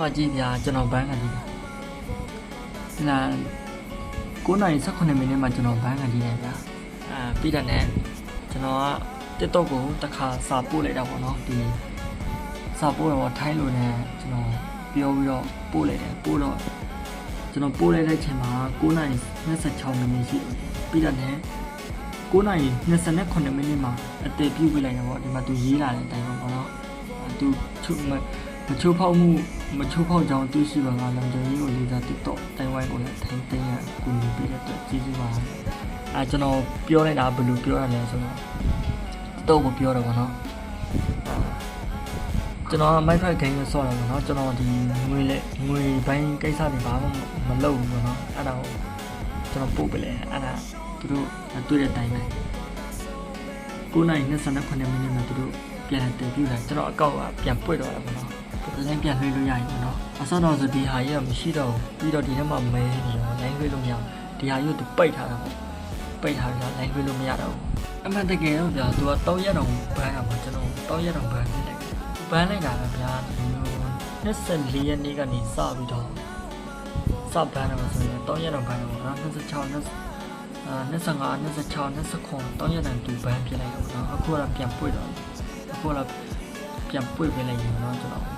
မှာကြည့်ပြကျွန်တော်ဘန်းကန်ကြည့်တာ9နာရီ18မိနစ်မှာကျွန်တော်ဘန်းကန်ကြည့်တယ်ဗျာပြီးတော့ねကျွန်တော်က TikTok ကိုတစ်ခါစာပို့လိုက်တာပေါ့နော်ဒီစာပို့တော့ထိုင်းလိုနဲ့ကျွန်တော်ပြောပြီးတော့ပို့လိုက်တယ်ပို့တော့ကျွန်တော်ပို့လိုက်တဲ့အချိန်မှာ9နာရီ26မိနစ်ရှိတယ်ပြီးတော့ね9နာရီ28မိနစ်မှာအသေးပြုတ်ပြလိုက်တယ်ပေါ့ဒီမှာသူရေးလာတဲ့အတိုင်းပေါ့နော်သူမချိုးဖောက်မှုမချိုးဖောက်ကြောင်းတွေ့ရှိပါကလုံခြုံရေးကိုလေးစား TikTok တိုင်ဝမ်ကိုလည်းထိုင်သိမ်းရကူညီပေးတဲ့အတွက်ကျေးဇူးပါကျွန်တော်ပြောလိုက်တာဘယ်လိုပြောရလဲဆိုတော့TikTok ကိုပြောတော့ဗောနော်ကျွန်တော် Minecraft game ကိုဆော့တာဗောနော်ကျွန်တော်ဒီငွေပိုင်းကိစ္စတွေဘာမှမလုပ်ဘူးဗောနော်အဲ့ဒါကိုကျွန်တော်ပို့ပြလဲအဲ့ဒါသူတို့တွေ့တဲ့အတိုင်းပဲ9နာရီ28မိနစ်မှာသူတို့ပြန်တည်ပြလာကျွန်တော်အကောင့်ကပြန်ပွင့်တော့တယ်ဗောနော်လိုင်းပြန်လွှဲလို့ရရင်ဗောနော်အဆောတော့ဆိုဒီဟာကြီးကမရှိတော့ဘူးပြီးတော့ဒီထဲမှာမဲနေရောလိုင်းလွှဲလို့မရဒီဟာကြီးကိုသူပိတ်ထားတာဗောပိတ်ထားပြီးတော့လိုင်းလွှဲလို့မရတော့ဘူးအမှန်တကယ်တော့ဗျာသူက3ရက်တောင်ဘန်းတာဗောကျွန်တော်3ရက်တောင်ဘန်းနေတယ်ဘန်းလိုက်တာကဗျာဒီလို24ရက်နေ့ကနေစပြီးတော့စဘန်းတာဆိုရင်3ရက်တောင်ဘန်းတာဗောနော်26 25 26 29 3ရက်တိုင်သူဘန်းဖြစ်လိုက်တော့ဗောနော်အခုကတော့ပြန်ပွင့်တော့အခုကတော့ပြန်ပွင့်ပြလိုက်ရင်တော့ကျွန်တော်